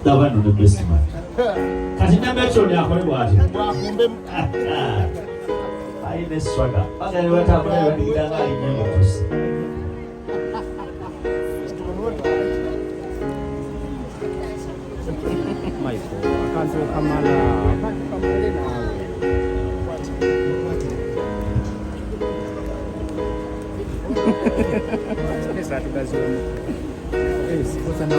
Dabano ne best man. Kati na metro ni akole bwati. Ai ne swaga. Banga ni wata abule wadi gidanga ali nyingo kusi. Maiko, akanzo kamala. Kamale nawe. Esa tukazoni. Sikoza na.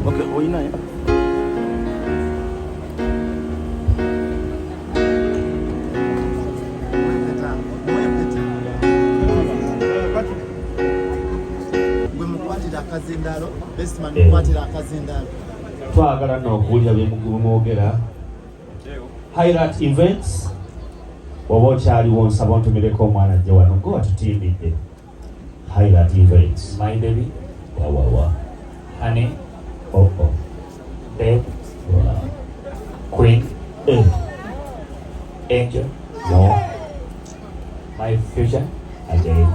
Okay, oina ya. Akazindalo, best man mukwatira akazindalo. Twagala n'okuwulira bye mwogera. Highlight events. Waba okyaliwo nsaba ontumireko omwana ajja wano gwe watutimbidde. Highlight events. My baby. Wa. Honey. Oh. Babe. Wow. Queen. Angel. No. My future. Again.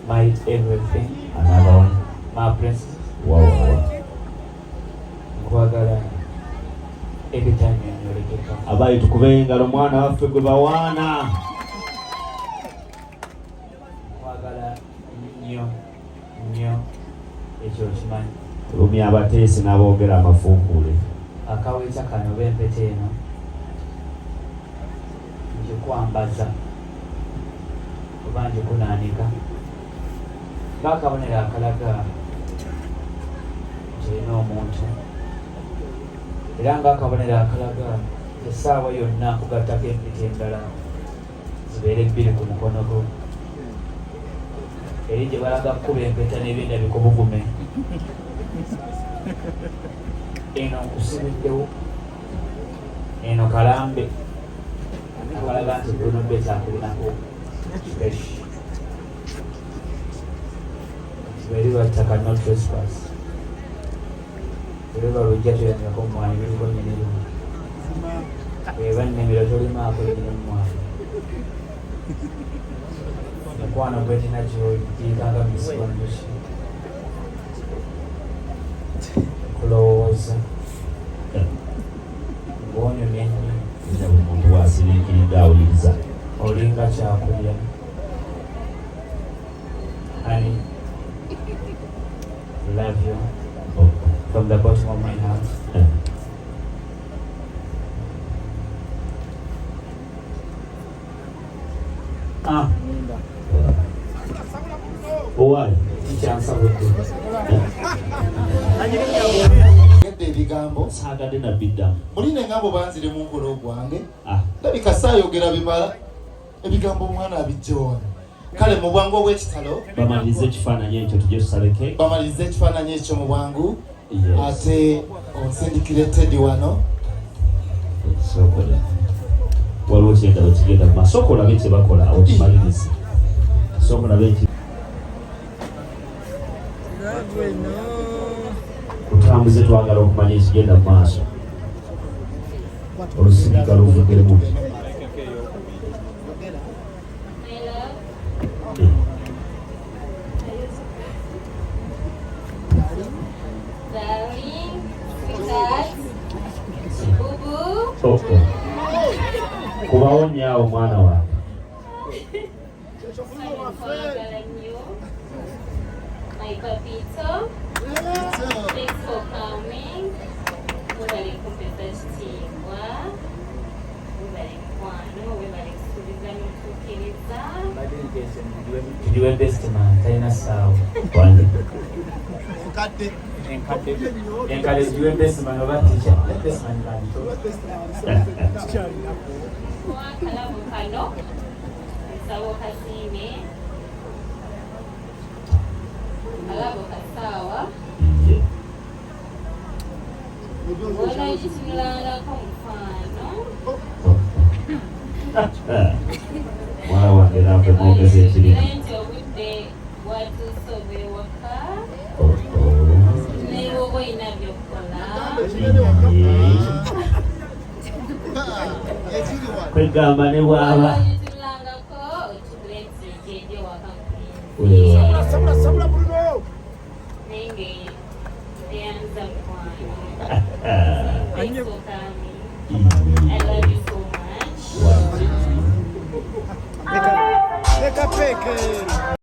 My everything. Another one. My princess. Wow. Nkwagala. Every time you nyolekeka. Abayi tukube engalo mwana waffe gwe bawaana. Nkwagala nnyo ekyo okimanyi. Tulumya abateesi n'aboogera amafuukule. Akaweeta kano b'empeta eno ngikwambaza oba ngikunaanika ng'akabonero akalaga nti olina omuntu era ng'akabonero akalaga essaawa yonna akugattako empeta endala zibeere 2 ku mukono gwo eri gye balaga kkuba empeta n'ebinda bikubugume eno nkusibiddewo eno kalambe akalaga nti Bruno beta akulinako fresh beri battaka no trespass beri balujja toyanyako omwani biriko nyinirimu eba nnimiro tolimaako nyina omwani mukwano gwetina kyojiikanga misibondoki kulowooza ng'onyumya ennyo Ina omuntu wasiriikiridde awuliriza. olinga kyakulya honey love you from the bottom of my heart. Owaayi Kyansabudde. Ebigambo saagadde nabiddamu. muline engambo banzire mu nkola ogwange ndabika saayogera bimala ebigambo omwana abijja wano kale mu bwangu obw'ekitalo bamalirize ekifaananyi ekyo tujje tusaleke. bamalirize ekifaananyi ekyo mu bwangu Yes. ate onsindikire Teddy wano Sokola. Waliwo kyendaba kigenda mu maaso. Sooka olabe kye bakola okimalirize. Sooka olabe ki. Kutambuze twagala okumanya ekigenda mu maaso. Olusirika luvuddemu. Kubawo nyaawo mwana wange. My papito, thanks for coming. Mubale kumpeza kitiibwa, mubale mukwano, mubale kusuubiza n'okutuukiriza. Ndiwe best man talina ssaawa enkadde ndiwe best man oba teacher best man kanto Akalabu kano nsaba okasiime alabo kasaawa bona kitunulangako mukwano Mwana wange naawe mwogeze ekirimu. nti obudde bwatuuse obwewaka naye oba olina byokkola Kwegamba ne bw'aba. kitulangako okitule nti ejo waka Weewa. naye Stanza one. Thanks for coming. I love you so much. Leka peke.